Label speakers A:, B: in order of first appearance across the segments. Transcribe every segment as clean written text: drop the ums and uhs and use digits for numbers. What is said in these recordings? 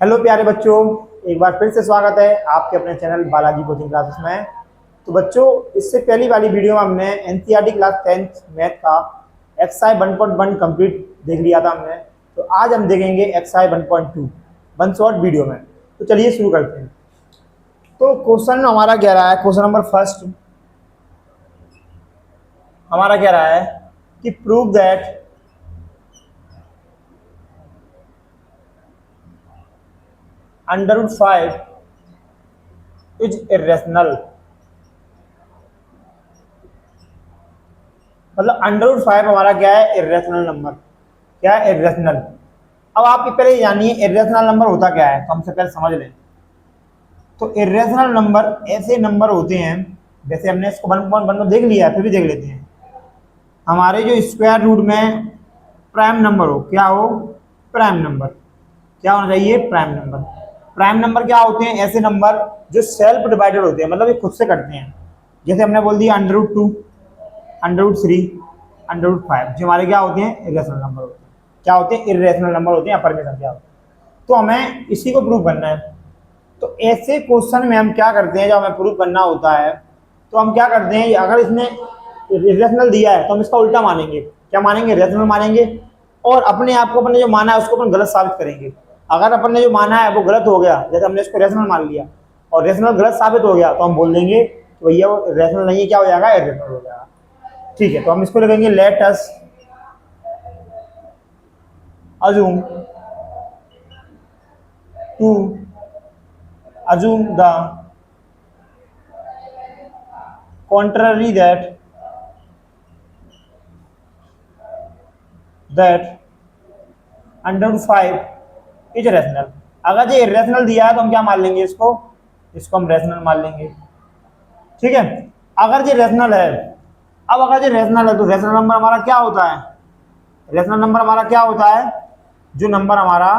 A: Hello प्यारे बच्चों, एक बार फिर से स्वागत है आपके अपने चैनल बालाजी कोचिंग क्लासेस में। तो बच्चों, इससे पहली वाली वीडियो में हमने एनसीईआरटी क्लास 10th मैथ का एक्सरसाइज 1.1 कंप्लीट देख लिया था हमने। तो आज हम देखेंगे एक्सरसाइज 1.2 वन शॉर्ट वीडियो में। तो चलिए शुरू करते हैं। तो क्वेश्चन हमारा क्या रहा है, क्वेश्चन नंबर फर्स्ट हमारा क्या रहा है कि प्रूव दैट √5 इज इरेशनल। मतलब √5 हमारा क्या है, इरेशनल नंबर। क्या है, इरेशनल। अब आप पहले जानिए इरेशनल नंबर होता क्या है, तो हमसे पहले समझ लें। तो इरेशनल नंबर ऐसे नंबर होते हैं, जैसे हमने इसको 1.1 में देख लिया है, फिर भी देख लेते हैं। हमारे जो स्क्वायर रूट में प्राइम नंबर हो, क्या हो, प्राइम नंबर। क्या होना चाहिए, प्राइम नंबर। प्राइम नंबर क्या होते हैं, ऐसे नंबर जो सेल्फ डिवाइडेड होते हैं, मतलब ये खुद से कटते हैं। जैसे हमने बोल दिया √2, √3, √5, जो हमारे क्या होते हैं, इरेशनल नंबर होते हैं। क्या होते हैं, इरेशनल नंबर होते हैं, अपर में संख्या होती है। तो हमें इसी को प्रूव करना है। तो ऐसे क्वेश्चन में हम क्या करते हैं, जब हमें प्रूव करना होता है तो हम क्या करते हैं, अगर इसने इरेशनल दिया है तो हम इसका उल्टा मानेंगे। क्या मानेंगे, रेशनल मानेंगे। और अपने आप को, अपने जो माना है उसको अपन गलत साबित करेंगे। अगर अपन ने जो माना है वो गलत हो गया, जैसे हमने इसको रेशनल मान लिया और रेशनल गलत साबित हो गया, तो हम बोल देंगे कि भैया वो रेशनल नहीं है, क्या हो जाएगा, इरेशनल हो जाएगा। ठीक है, तो हम इसको लिखेंगे let us assume to assume the contrary that √5 is rational. अगर ये इरेशनल दिया है तो हम क्या मान लेंगे, इसको हम रेशनल मान लेंगे। ठीक है, अगर ये रेशनल है, अब अगर ये रेशनल है तो रेशनल नंबर हमारा क्या होता है, रेशनल नंबर हमारा क्या होता है, जो नंबर हमारा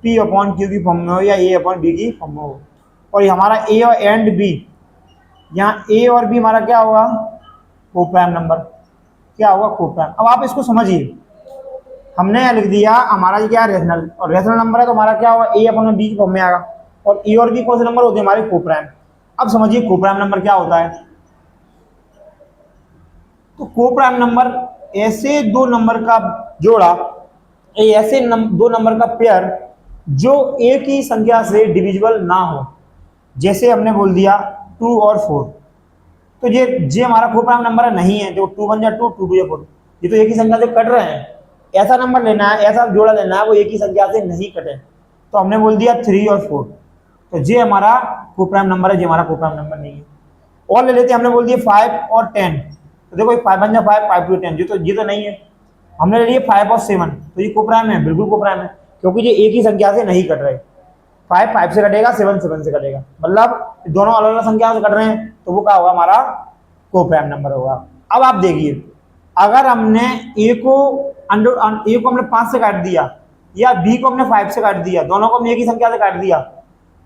A: P/Q की फॉर्म में हो या A/B की फॉर्म में हो। और ये हमारा A और एंड B, यहाँ A और B हमारा क्या होगा, को प्राइम नंबर। क्या होगा, को प्राइम। अब आप इसको समझिए, हमने लिख दिया हमारा ये क्या है, रेशनल, और रेशनल नंबर है तो हमारा क्या होगा, A/B की फॉर्म में आएगा। और A और B कौन से नंबर होते हैं, हमारे को प्राइम। अब समझिए को प्राइम नंबर क्या होता है। तो को प्राइम नंबर ऐसे दो नंबर का जोड़ा, ऐसे दो नंबर का पेयर जो एक ही संख्या से डिविजिबल ना हो। जैसे हमने बोल दिया 2 और 4, तो ये हमारा को प्राइम नंबर नहीं है। जो 2 1 जा 2, 2 2 जा 4, ये तो एक ही संख्या से कट रहे हैं। ऐसा नंबर लेना है, ऐसा जोड़ा लेना है वो एक ही संख्या से नहीं कटे। तो हमने बोल दिया 3 और 4, तो ये हमारा को प्राइम नंबर है, ये हमारा को प्राइम नंबर नहीं है। और ले लेते हैं, हमने बोल दिया 5 और 10, तो देखो 5 1 जा 5, 5 2 10, ये तो नहीं है। हमने ले लिया 5 और 7, तो ये को प्राइम है, बिल्कुल को प्राइम है, क्योंकि ये एक ही संख्या से नहीं कट रहे। 5 5 से कटेगा, 7 7 से कटेगा, मतलब दोनों अलग अलग संख्या से कट रहे हैं, तो वो क्या होगा, हमारा को प्राइम नंबर होगा। अब आप देखिए, अगर हमने ए को हमने 5 से काट दिया या बी को हमने 5 से काट दिया, दोनों को हमने एक ही संख्या से काट दिया,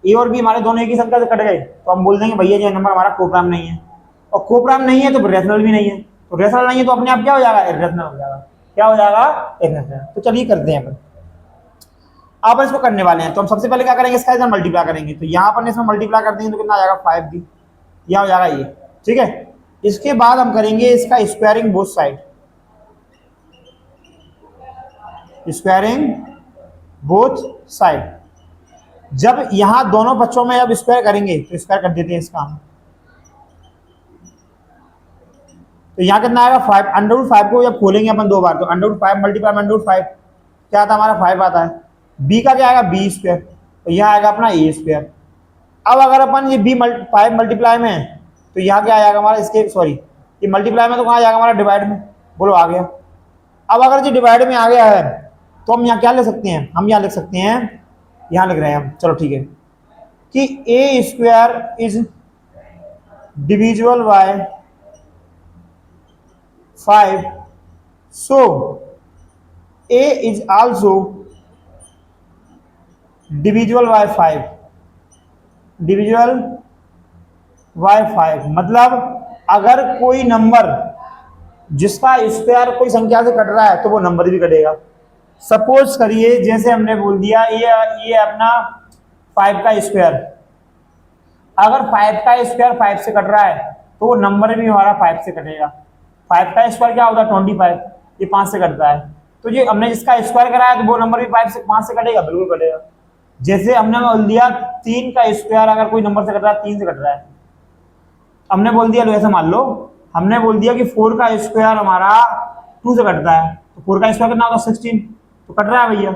A: ए और बी हमारे दोनों एक ही संख्या से कट गए, तो हम बोल देंगे भैया ये नंबर हमारा को प्राइम नहीं है। और को प्राइम नहीं है तो रेशनल भी नहीं है, तो रेशनल नहीं है तो अपने आप क्या हो जाएगा, इरेशनल हो जाएगा। क्या हो जाएगा, इरेशनल। तो चलिए करते हैं अपन। अब इसको करने वाले हैं, तो हम सबसे पहले क्या करेंगे, इसका इधर मल्टीप्लाई करेंगे। तो यहाँ पर इसमें मल्टीप्लाई कर देंगे तो कितना आ जाएगा, 5b, यह हो जाएगा ये। ठीक है, इसके बाद हम करेंगे इसका squaring both side, squaring both side. जब यहां दोनों बच्चों में जब स्क्वायर करेंगे तो स्क्वायर कर देते हैं इसका हम। तो यहाँ कितना आएगा, 5। √5 को जब खोलेंगे अपन दो बार, तो √5 मल्टीप्लाई √5 क्या आता है, हमारा 5 आता है। बी का क्या आएगा, बी स्क्वायर, तो यहाँ आएगा अपना ए स्क्वायर। अब अगर अपन ये बी 5 मल्टीप्लाई में है, तो यहाँ क्या आएगा हमारा, इसके सॉरी ये मल्टीप्लाई में, तो कहाँ जाएगा हमारा, डिवाइड में। बोलो आ गया। अब अगर ये डिवाइड में आ गया है तो हम यहाँ क्या ले सकते हैं, हम यहाँ लिख सकते हैं, यहाँ लिख रहे हैं हम, चलो ठीक है, कि A square is divisible by 5, so A is also divisible by 5, divisible by 5। मतलब अगर कोई नंबर जिसका स्क्वायर कोई संख्या से कट रहा है तो वो नंबर भी कटेगा। सपोज करिए जैसे हमने बोल दिया ये अपना 5 का स्क्वायर, अगर 5 का स्क्वायर 5 से कट रहा है तो वो नंबर भी हमारा 5 से कटेगा। 5 का स्क्वायर क्या होता है 25, ये 5 से कटता है, तो ये हमने जिसका स्क्वायर कराया तो वो नंबर भी 5 से कटेगा, बिल्कुल कटेगा। जैसे हमने बोल दिया 3 का स्क्वायर अगर कोई नंबर से कट रहा है 3 से कट रहा है, हमने बोल दिया लो ऐसे मान लो हमने बोल दिया कि 4 का स्क्वायर हमारा 2 से कटता है, तो 4 का स्क्वायर कितना होता है 16, तो कट रहा है भैया,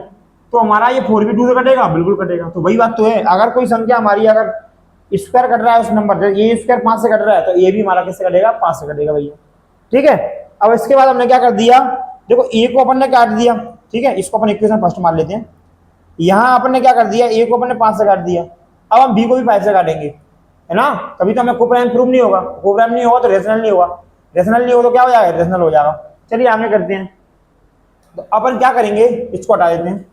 A: तो हमारा ये 4 भी 2 से कटेगा, बिल्कुल कटेगा। तो वही बात तो है, अगर कोई संख्या हमारी अगर स्क्वायर कट रहा है उस नंबर से, ये स्क्वायर 5 से कट रहा है तो ये भी हमारा किससे कटेगा 5 से कटेगा भैया, ठीक है। अब इसके बाद हमने क्या कर दिया, देखो ए को अपन ने काट दिया, ठीक है, इसको अपन इक्वेशन फर्स्ट मान लेते हैं। यहाँ अपन ने क्या कर दिया, ए को अपन ने 5 से काट दिया, अब हम बी को भी 5 से काटेंगे, है ना, तभी तो हमें कोप्राइम प्रूव नहीं होगा, कोप्राइम नहीं होगा तो रेशनल नहीं होगा, रेशनल नहीं होगा तो क्या हो जाएगा, रेशनल हो जाएगा। चलिए आगे करते हैं, तो अपन क्या करेंगे, इसको हटा देते हैं।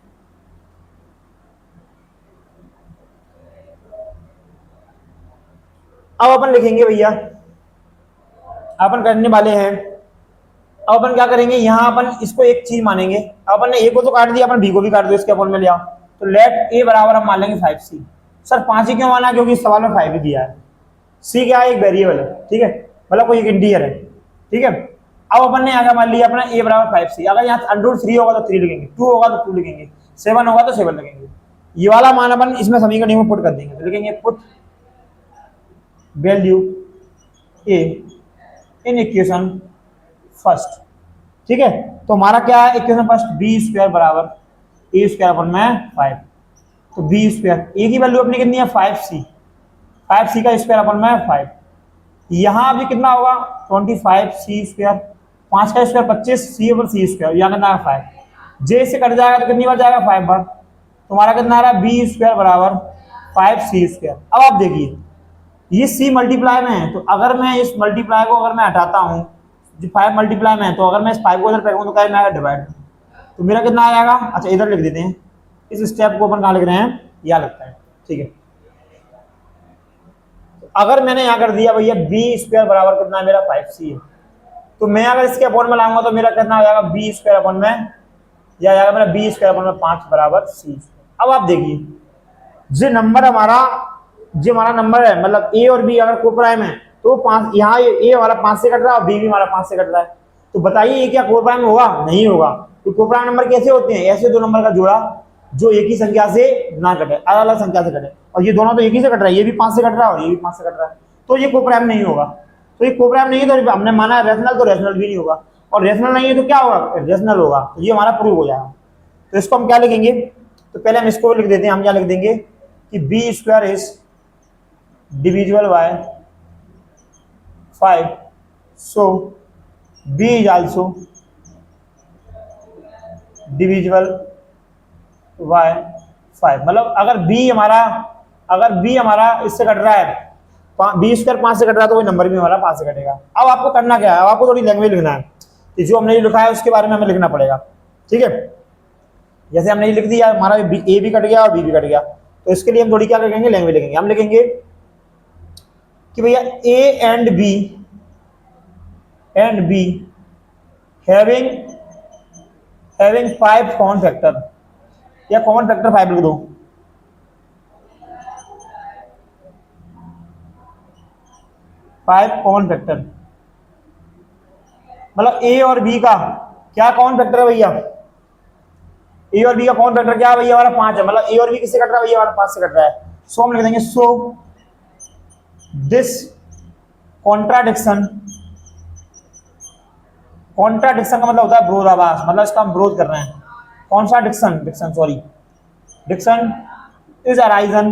A: अब अपन लिखेंगे भैया, अपन करने वाले हैं, अब अपन क्या करेंगे, यहाँ अपन इसको एक चीज मानेंगे, अपन ने ए को तो काट दिया, अपन बी को भी काट दिया, इसके अपन में लिया, तो लेट ए बराबर हम मान लेंगे 5c। सर 5 ही क्यों माना, क्योंकि इस सवाल में 5 ही दिया है, सी क्या है, एक वेरिएबल है, ठीक है, मतलब कोई एक इंटीजर है, ठीक है। अब अपन ने आगे मान लिया अपना ए बराबर 5c, अगर यहाँ √3 होगा तो 3 लिखेंगे, 2 होगा तो 2 लिखेंगे, 7 होगा तो 7 लिखेंगे, ये वाला मान अपन इसमें समीकरण में पुट कर देंगे, तो लिखेंगे put value A in equation first, ठीक है। तो हमारा क्या है इक्वेशन फर्स्ट, बी स्क्वायर बराबर ए स्क्वायर अपन में 5, तो बी स्क्वायर ए की वैल्यू अपनी कितनी है 5c, 5c का स्क्वायर अपन में 5, यहाँ भी कितना होगा 25c स्क्वायर, 5 का square 25, c over c square, यहाँ कितना है 5, जे से कट जाएगा तो कितनी बार जाएगा 5 बार, तुम्हारा कितना आ रहा है बी स्क्वायर बराबर 5c स्क्वायर। अब आप देखिए ये c मल्टीप्लाई में है, तो अगर मैं इस मल्टीप्लाई को अगर मैं हटाता हूँ, जो 5 मल्टीप्लाई में है, तो अगर मैं इस 5 को इधर फेंकूं तो क्या में आएगा डिवाइड, तो मेरा कितना आ जाएगा, अच्छा इधर लिख देते हैं, इस स्टेप को अपन कहाँ लिख रहे हैं, यहाँ लगता है, ठीक है। तो अगर मैंने यहाँ कर दिया भैया बी स्क्वायर बराबर कितना है मेरा 5c है, तो मैं अगर इसके अपॉन में लाऊंगा तो मेरा कितना हो जाएगा बी स्क्वायर अपॉन में, या जाएगा मेरा बी स्क्वायर अपॉन में 5 बराबर c। अब आप देखिए जो नंबर हमारा, जो हमारा नंबर है, मतलब ए और बी अगर कोप्राइम है तो 5, यहाँ ए हमारा 5 से कट रहा है और बी भी हमारा 5 से कट रहा है, तो बताइए ये क्या कोप्राइम होगा, नहीं होगा। तो कोप्राइम नंबर कैसे होते हैं, ऐसे दो नंबर का जोड़ा जो एक ही संख्या से ना कटे, अलग अलग संख्या से कटे, और ये दोनों तो एक ही से कट रहा है, ये भी 5 से कट रहा है और ये भी 5 से कट रहा है, तो ये कोप्राइम नहीं होगा। तो ये कोप्राइम नहीं है तो हमने माना रेशनल, तो रेशनल भी नहीं होगा, और रेशनल नहीं है तो क्या होगा, रेशनल होगा, तो ये हमारा प्रूव हो जाएगा। तो इसको हम क्या लिखेंगे, तो पहले हम इसको लिख देते हैं, हम क्या लिख देंगे कि b square is divisible by 5, so b is also divisible by 5, मतलब अगर b हमारा इससे कट रहा है, बी स्क्वायर 5 से कट रहा है, तो वही नंबर भी हमारा 5 से कटेगा। अब आपको करना क्या है, अब आपको थोड़ी लैंग्वेज लिखना है, कि जो हमने लिखा है उसके बारे में हमें लिखना पड़ेगा, ठीक है। जैसे हमने ये लिख दिया हमारा ए भी कट गया और बी भी कट गया, तो इसके लिए हम थोड़ी क्या लिखेंगे, लैंग्वेज लिखेंगे। हम लिखेंगे कि भैया A and be having 5 common factor, या कॉमन फैक्टर 5 लिख दो, 5 कॉमन फैक्टर, मतलब ए और बी का क्या कॉमन फैक्टर है भैया, ए और बी का कॉमन फैक्टर क्या है भैया, हमारा 5 है, मतलब ए और बी किससे कट रहा है भैया, हमारा 5 से कट रहा है। सो हम लिख देंगे सो दिस कॉन्ट्राडिक्शन का मतलब होता है विरोधाभास, मतलब इसका हम विरोध कर रहे हैं, कौन सा diction is arisen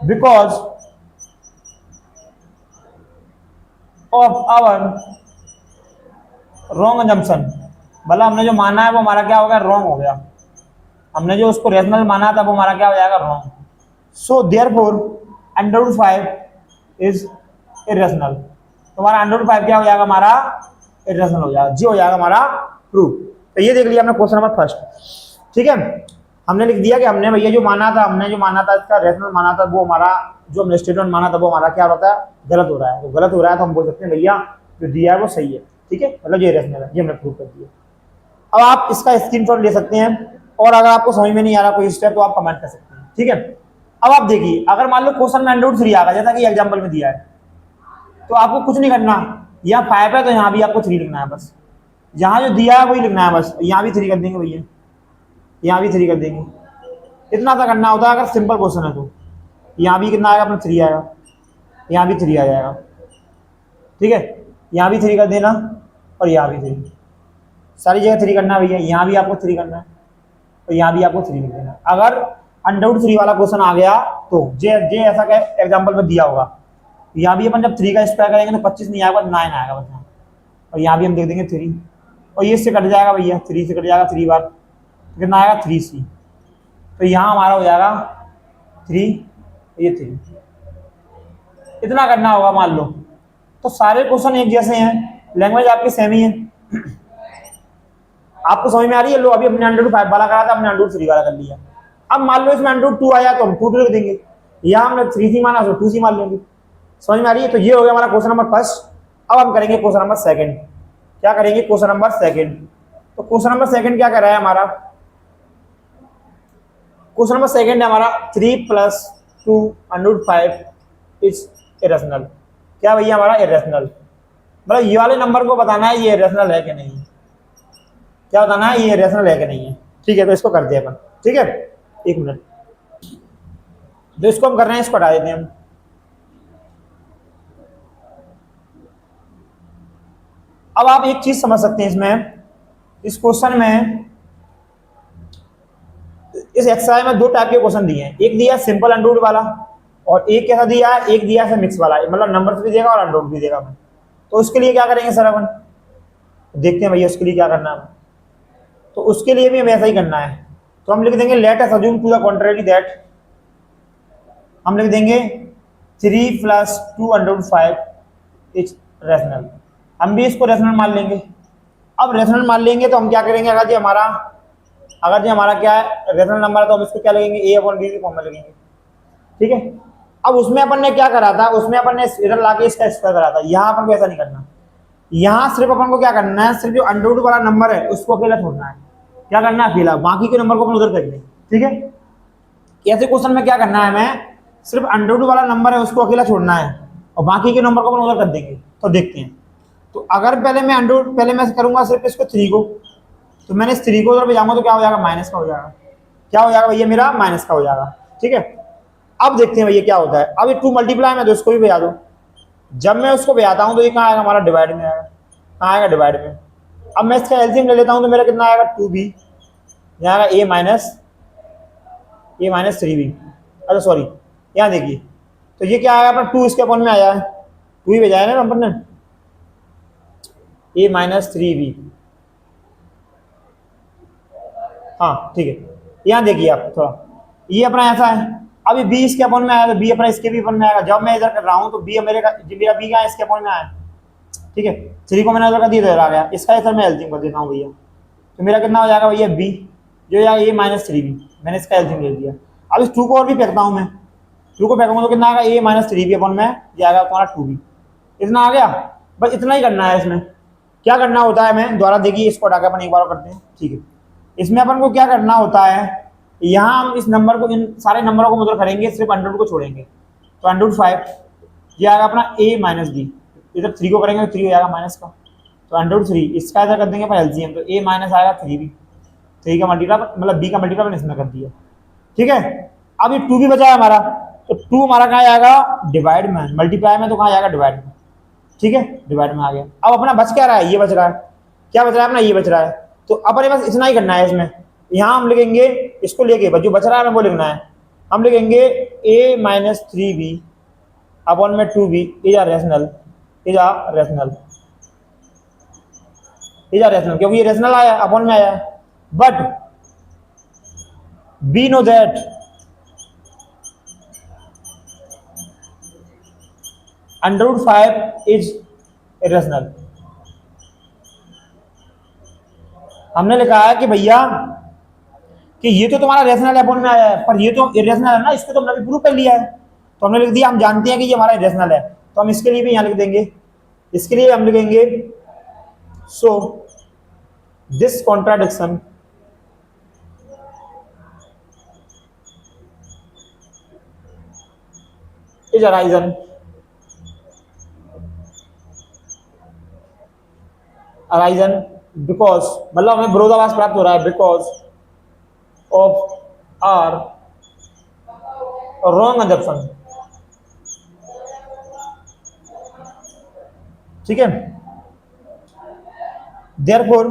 A: because of our wrong assumption, मतलब हमने जो माना है वो हमारा क्या हो गया, रॉन्ग हो गया, हमने जो उसको रेशनल माना था वो हमारा क्या हो जाएगा, wrong. So therefore √5 is irrational, तो हमारा √5 क्या हो जाएगा, हमारा इरेशनल हो जाएगा, जी हो जाएगा हमारा प्रूफ। तो ये देख लिया हमने क्वेश्चन नंबर फर्स्ट, ठीक है। हमने लिख दिया कि हमने भैया जो माना था इसका रेशनल माना था, वो हमारा जो हमने स्टेटमेंट माना था वो हमारा क्या होता है, गलत हो रहा है, तो गलत हो रहा है तो हम बोल सकते हैं भैया जो दिया है वो सही है। ठीक है, मतलब ये रेशनल है, ये हमने प्रूव कर दिया। अब आप इसका स्क्रीनशॉट ले सकते हैं, और अगर आपको समझ में नहीं आ रहा कोई स्टेप तो आप कमेंट कर सकते हैं, ठीक है। अब आप देखिए, अगर मान लो क्वेश्चन में √3 आ गया जैसा कि एग्जाम्पल में दिया है, तो आपको कुछ नहीं करना, यहाँ 5 है तो यहाँ भी आपको 3 लिखना है बस, यहाँ जो दिया है वही लिखना है बस, यहाँ भी 3 कर देंगे भैया, यहाँ भी 3 कर देंगे, इतना सा करना होता है अगर सिंपल क्वेश्चन है तो। यहाँ भी कितना आएगा अपना 3 आएगा, यहाँ भी 3 आ जाएगा, ठीक है, यहाँ भी 3 कर देना, और यहाँ भी 3, सारी जगह 3 करना है भैया, यहाँ भी आपको 3 करना है, और यहाँ भी आपको 3 लिख देना। अगर √3 वाला क्वेश्चन आ गया तो जे ऐसा का एग्जाम्पल में दिया होगा, यहाँ भी अपन जब 3 का स्क्वायर करेंगे तो 25 नहीं आएगा, 9 आएगा बस यहाँ, और यहाँ भी हम देख देंगे 3, और ये इससे कट जाएगा भैया, 3 से कट जाएगा 3 बार, तो कितना आएगा 3C, तो यहाँ हमारा हो जाएगा 3, ये 3, इतना करना होगा मान लो। तो सारे क्वेश्चन एक जैसे हैं, लैंग्वेज आपकी सेम ही है। आपको समझ में आ रही है? लो अभी हमने √5 वाला करा था, हमने √3 वाला कर लिया। अब मान लो इसमें √2 आया तो हम 2 लिख देंगे, यहाँ हमने 3C माना तो 2C मान लेंगे। समझ में आ रही है? तो ये हो गया हमारा क्वेश्चन नंबर फर्स्ट। अब हम करेंगे क्वेश्चन नंबर सेकंड। क्या करेंगे? Question number second. तो क्वेश्चन नंबर सेकंड क्या कर रहा है हमारा? क्वेश्चन नंबर सेकंड है हमारा 3 + 2 √5 इज इरेशनल। क्या भैया? हमारा इरेशनल, मतलब ये वाले नंबर को बताना है ये इरेशनल है कि नहीं। क्या बताना है? ये इरेशनल है कि नहीं है। ठीक है, तो इसको करते हैं अपन। ठीक है, 1 मिनट, जो इसको हम कर रहे हैं इसको हटा देते हैं हम। अब आप एक चीज समझ सकते हैं इसमें, इस क्वेश्चन में, इस एक्सरसाइज में 2 टाइप के क्वेश्चन दिए हैं। एक दिया सिंपल अनरूट वाला, और एक कैसा दिया है? एक दिया है मिक्स वाला, मतलब नंबर्स भी देगा और अनरूट भी देगा। तो उसके लिए क्या करेंगे सर अपन? देखते हैं भैया उसके लिए क्या करना है। तो उसके लिए भी वैसा ही करना है। तो हम लिख देंगे let us assume to the contrary that, हम लिख देंगे 3 + 2 √5 इज रेशनल। हम भी इसको रेशनल मान लेंगे। अब रेशनल मान लेंगे तो हम क्या करेंगे? अगर जी हमारा क्या है रेशनल नंबर है तो हम इसको क्या लगेंगे? A/B के फॉर्म में लगेंगे। ठीक है, अब उसमें अपन ने क्या करा था? उसमें अपन ने इधर लाके इसका स्क्वायर करा था। यहाँ अपन को ऐसा नहीं करना। यहाँ सिर्फ अपन को क्या करना है? सिर्फ जो अंडररूट वाला नंबर है उसको अकेला छोड़ना है। क्या करना है? अकेला, बाकी के नंबर को अपन उधर फेंक देंगे। ठीक है, ऐसे क्वेश्चन में क्या करना है? हमें सिर्फ अंडररूट वाला नंबर है उसको अकेला छोड़ना है और बाकी के नंबर को अपन उधर कर देंगे। तो देखते हैं। तो अगर पहले मैं करूंगा सिर्फ इसको 3 को, तो मैंने इस 3 को उधर भेजाऊंगा तो क्या हो जाएगा? माइनस का हो जाएगा। क्या हो जाएगा भैया? मेरा माइनस का हो जाएगा। ठीक है, अब देखते हैं भैया क्या होता है। अब ये 2 मल्टीप्लाई में तो इसको भी भेजा दो। जब मैं उसको भेजाता हूँ तो ये कहाँ आएगा? हमारा डिवाइड में आएगा। कहाँ आएगा? डिवाइड में। अब मैं इसका एलसीएम ले लेता हूँ तो मेरा कितना आएगा? 2b, यहाँ आएगा a - 3b। अच्छा सॉरी, यहाँ देखिए, तो ये क्या आएगा अपना? 2 इसके अपन में आया है, 2 ही भेजा है ना अपन ने, a - 3b। हाँ ठीक है, यहाँ देखिए आप थोड़ा, ये अपना ऐसा है। अभी b इसके अपन में आया तो b अपना इसके भी अपन में आएगा। जब मैं इधर कर रहा हूँ तो b मेरा b का इसके अपन में आया। ठीक है, 3 को मैंने उधर कर दिया, इधर आ गया। इसका इधर मैं एलसीएम कर देता हूँ भैया, तो मेरा कितना हो जाएगा भैया? b, जो जाएगा a - 3b। मैंने इसका एलसीएम ले लिया। अब इस 2 को और भी फेंकता हूँ मैं, 2 को फेंकूंगा तो कितना आएगा? a - 3b अपन में जाएगा तुम्हारा 2b। इतना आ गया, बस इतना ही करना है। इसमें क्या करना होता है? मैं दोबारा देखिए, इसको हटा के अपन एक बार करते हैं। ठीक है, इसमें अपन को क्या करना होता है? यहाँ हम इस नंबर को, इन सारे नंबरों को मतलब करेंगे, सिर्फ अंडररूट को छोड़ेंगे। तो √5 ये आएगा अपना a - b। इधर 3 को करेंगे तो 3 हो जाएगा माइनस का, तो √3 इसका इधर कर देंगे अपन एलसीएम, तो a माइनस आएगा 3b। 3 का मल्टीप्लाई मतलब b का मल्टीप्लाई इसमें कर दिया। ठीक है, अब ये 2 भी बचा है हमारा, तो 2 हमारा कहाँ आएगा? डिवाइड में। मल्टीप्लाई में तो कहाँ आएगा? डिवाइड में। ठीक है, डिवाइड में आ गया। अब अपना बच क्या रहा है? ये बच रहा है। क्या बच रहा है अपना? ये बच रहा है। तो अपने बस इतना ही करना है इसमें। यहाँ हम लिखेंगे इसको लेके, जो बच रहा है हमें वो लिखना है। हम लिखेंगे a - 3b अपॉन में 2b इज आ रेशनल, क्योंकि ये रेशनल आया, अपॉन में आया। But be know that √5 is irrational. हमने लिखा है कि भैया कि ये तो तुम्हारा रेशनल अपॉन में आया है, पर ये तो इरेशनल है ना, इसको तो हमने भी प्रूव कर लिया है। तो हमने लिख दिया, हम जानते हैं कि ये हमारा इरेशनल है, तो हम इसके लिए भी यहाँ लिख देंगे। इसके लिए हम लिखेंगे so this contradiction is arisen because, मतलब हमें विरोधाभास प्राप्त हो रहा है because of our wrong assumption। ठीक है, therefore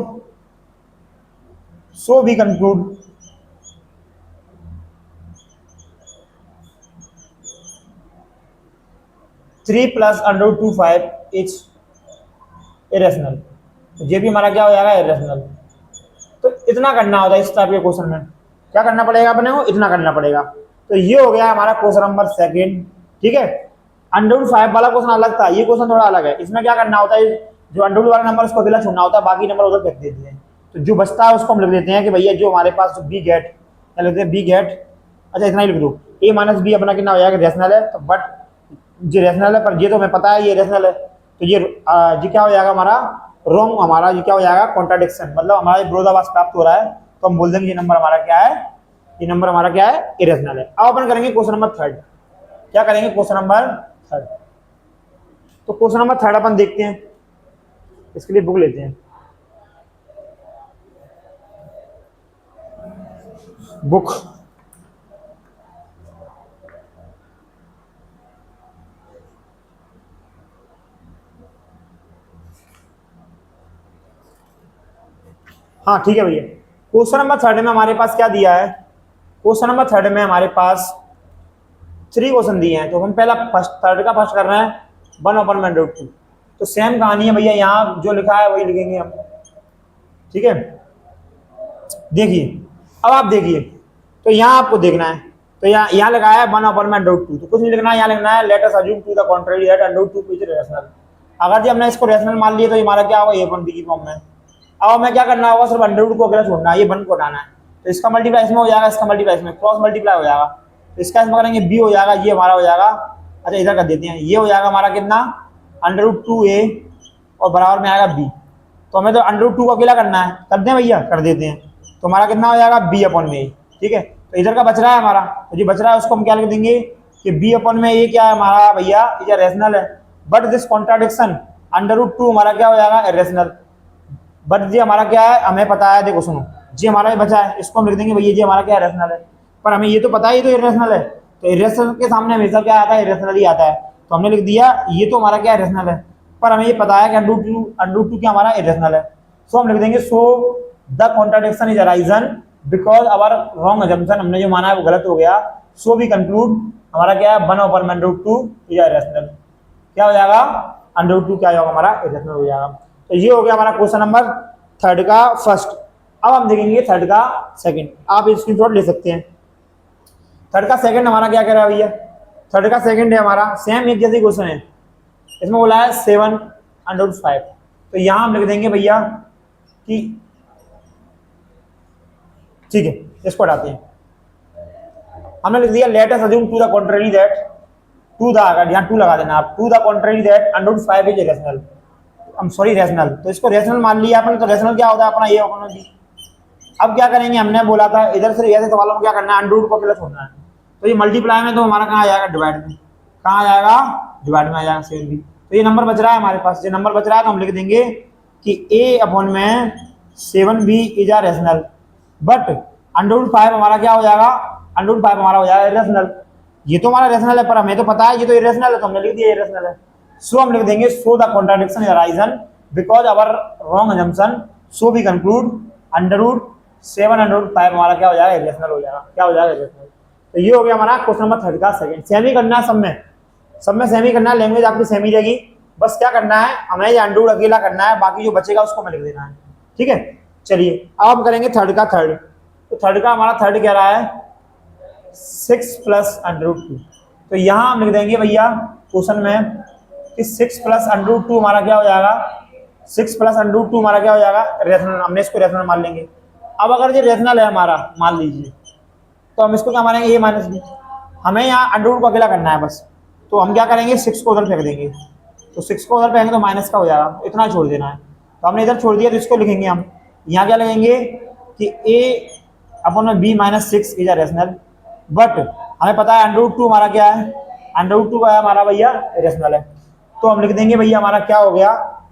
A: so we conclude three plus under root two five is irrational. ये भी हमारा क्या हो जाएगा, इरेशनल। तो इतना करना होता है इस टाइप के क्वेश्चन में, क्या करना पड़ेगा अपने को, इतना करना पड़ेगा। तो ये हो गया हमारा क्वेश्चन नंबर सेकंड। ठीक है, अंडर रूट फाइव वाला क्वेश्चन अलग था, ये क्वेश्चन थोड़ा अलग है। इसमें क्या करना होता है, जो अंडर रूट वाला नंबर उसको अकेला छोड़ना होता है, बाकी नंबर उधर फेंक देते हैं। तो जो बचता है उसको हम लिख देते हैं कि भैया जो हमारे पास बी गेट, क्या लिखते हैं, बी गेट, अच्छा इतना ही लिख दो, ए माइनस बी अपना कितना हो जाएगा, रेशनल है। तो बट ये रेशनल है, पर ये तो हमें पता है ये रेशनल है, तो ये क्या हो जाएगा हमारा रॉन्ग, हमारा ये क्या हो जाएगा, कॉन्ट्राडिक्शन, मतलब हमारा विरोधाभास प्राप्त हो रहा है। तो हम बोल देंगे ये नंबर हमारा क्या है, ये नंबर हमारा क्या है, इरेशनल है। अब अपन करेंगे क्वेश्चन नंबर थर्ड। क्या करेंगे, क्वेश्चन नंबर थर्ड। तो क्वेश्चन नंबर थर्ड अपन देखते हैं, इसके लिए बुक लेते हैं, बुक। हाँ ठीक है भैया, क्वेश्चन नंबर थर्ड में हमारे पास क्या दिया है, क्वेश्चन नंबर थर्ड में हमारे पास थ्री क्वेश्चन दिए हैं। तो हम पहला फर्स्ट, थर्ड का फर्स्ट कर रहे हैं, वन ओपन में रूट टू। तो सेम कहानी है भैया, यहाँ जो लिखा है वही लिखेंगे हम। ठीक है, देखिए अब आप देखिए, तो यहाँ आपको देखना है, तो यहाँ लगाया है वन ओपन में रूट टू, तो कुछ नहीं लिखना है, यहाँ लिखना है let us assume to the contrary that under root two is rational. अगर जी हमने इसको रेशनल मान लिया तो ये हमारा क्या होगा, ए वन बी की फॉर्म में। अब हमें क्या करना होगा, सिर्फ अंडर रूट को अकेला छोड़ना है, ये वन को हटाना है। तो इसका मल्टीप्लाई इसमें हो जाएगा, इसका मल्टीप्लाई इसमें, क्रॉस मल्टीप्लाई हो जाएगा। तो इसका इसमें करेंगे बी हो जाएगा, ये हमारा हो जाएगा, अच्छा इधर कर देते हैं, ये हो जाएगा हमारा कितना, अंडर रूट टू ए और बराबर में आएगा बी। तो हमें तो अंडर रूट टू को अकेला करना है, कर दें भैया, कर देते हैं। तो हमारा कितना हो जाएगा, बी अपॉन में ए। ठीक है, तो इधर का बच रहा है हमारा, तो जो बच रहा है उसको हम क्या लिख देंगे कि बी अपॉन में ए क्या है हमारा भैया, ये रेशनल है। But this contradiction under root two हमारा क्या हो जाएगा, इरेशनल। बट जी हमारा क्या है, हमें पता है, देखो सुनो, जी हमारा ये बचा है, इसको हम लिख देंगे भैया जी हमारा क्या रेशनल है। पर हमें ये तो पता है ये तो इरेशनल है, तो इरेशनल के सामने हमेशा क्या आता है, इरेशनल ही आता है। तो हमने लिख दिया ये तो हमारा क्या रेशनल है, पर हमें ये पता है कि अंडर रूट टू क्या हमारा इरेशनल है। सो हम लिख देंगे so the contradiction is arisen because our wrong assumption, हमने जो माना है वो गलत हो गया। सो वी कंक्लूड हमारा क्या है, one over under root two is irrational. क्या हो जाएगा, अंडर रूट टू क्या होगा हमारा, इरेशनल हो जाएगा। तो ये हो गया हमारा क्वेश्चन नंबर थर्ड का फर्स्ट। अब हम देखेंगे थर्ड का सेकंड, आप स्क्रीनशॉट ले सकते हैं। थर्ड का सेकंड हमारा क्या कह रहा है भैया, थर्ड का सेकंड है हमारा सेम एक जैसे क्वेश्चन है, इसमें बोला है 7/5। तो यहां हम लिख देंगे भैया कि ठीक है, इसको हटाते हैं, हमने लिख दिया let us assume to the contrary that, to the, अगर यहाँ टू लगा देना आप, to the contrary that under root 5 is rational, sorry rational. तो इसको रेशनल मान लिया आपने, तो रेशनल क्या होता है अपना ये अपना बी। अब क्या करेंगे, हमने बोला था इधर से ऐसे सवालों में क्या करना है, अंडर रूट को अकेला छोड़ना है। तो ये मल्टीप्लाई में तो हमारा कहाँ आ जाएगा, डिवाइड में, कहाँ आ जाएगा, डिवाइड में आ जाएगा 7 भी। तो ये नंबर बच रहा है हमारे पास, ये नंबर बच रहा है, तो हम लिख देंगे कि a अपॉन में 7b is a rational. But under root 5 हमारा क्या हो जाएगा, अंडर रूट 5 हमारा हो जाएगा इरेशनल। ये तो हमारा रेशनल है, पर हमें तो पता है ये तो इरेशनल है, तो हमने लिख दिया इरेशनल है। सो हम लिख देंगे so the contradiction is arisen because our wrong assumption, so we conclude under root 7 under root 5 हमारा क्या हो जाएगा, इरेशनल हो जाएगा। क्या हो जाएगा, इरेशनल। तो ये हो गया हमारा क्वेश्चन नंबर थर्ड का सेकंड। सेम ही करना है सब में सेम ही करना है, लैंग्वेज आपकी सेम ही रहेगी। बस क्या करना है, हमें ये अंडर रूट अकेला करना है, बाकी जो बचेगा उसको हमें लिख देना है। ठीक है, चलिए अब हम करेंगे थर्ड का थर्ड। तो थर्ड का हमारा थर्ड कह रहा है 6 प्लस अंडर रूट 2। तो यहाँ हम लिख देंगे भैया क्वेश्चन में कि 6 प्लस अंडर रूट 2 हमारा क्या हो जाएगा, 6 प्लस अंडर रूट 2 हमारा क्या हो जाएगा, रेशनल। हमने इसको रेशनल मान लेंगे। अब अगर ये रेशनल है हमारा, मान लीजिए, तो हम इसको क्या मानेंगे, ए माइनस बी। हमें यहाँ अंडर रूट को अकेला करना है बस, तो हम क्या करेंगे, 6 को उधर फेंक देंगे। तो 6 को उधर फेंकेंगे तो माइनस का हो जाएगा, इतना छोड़ देना है। तो हमने इधर छोड़ दिया, तो इसको लिखेंगे हम। यहाँ क्या लगेंगे कि a/b - 6 is a rational, but हमें पता है √2 हमारा क्या है, √2 का हमारा भैया रेशनल है, तो हम लिख देंगे भैया हमारा क्या हो गया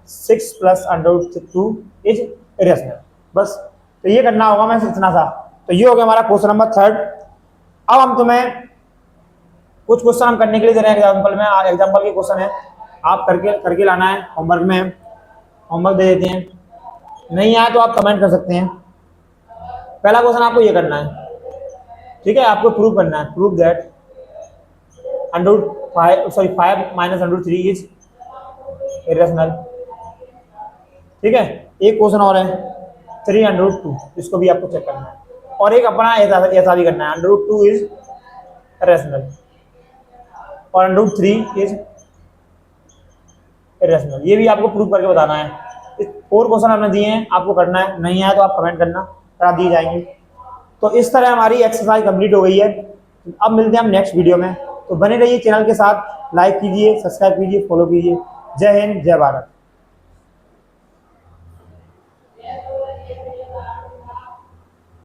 A: 6 + √2 इज रेशनल। बस तो ये करना होगा मैं इतना सा। तो ये हो गया हमारा क्वेश्चन नंबर 3। अब हम तुम्हें कुछ क्वेश्चन हम करने के लिए दे रहे हैं एग्जाम्पल में, एग्जाम्पल के क्वेश्चन है, आप करके लाना है, होमवर्क में होमवर्क दे देते हैं, नहीं आए तो आप कमेंट कर सकते हैं। पहला क्वेश्चन आपको ये करना है, ठीक है, आपको प्रूव करना है, प्रूव दैट √5 - √3 इज इरेशनल। ठीक है, एक क्वेश्चन और है 3√2, इसको भी आपको चेक करना है, और एक अपना ऐसा भी करना है √2 इज रेशनल और √3 इज इरेशनल, ये भी आपको प्रूव करके बताना है। 4 क्वेश्चन हमने दिए हैं, आपको करना है, नहीं आया तो आप कमेंट करना, करा दिए जाएंगे। तो इस तरह हमारी एक्सरसाइज कंप्लीट हो गई है। अब मिलते हैं हम नेक्स्ट वीडियो में, तो बने रहिए चैनल के साथ, लाइक कीजिए, सब्सक्राइब कीजिए, फॉलो कीजिए। जय हिंद, जय भारत।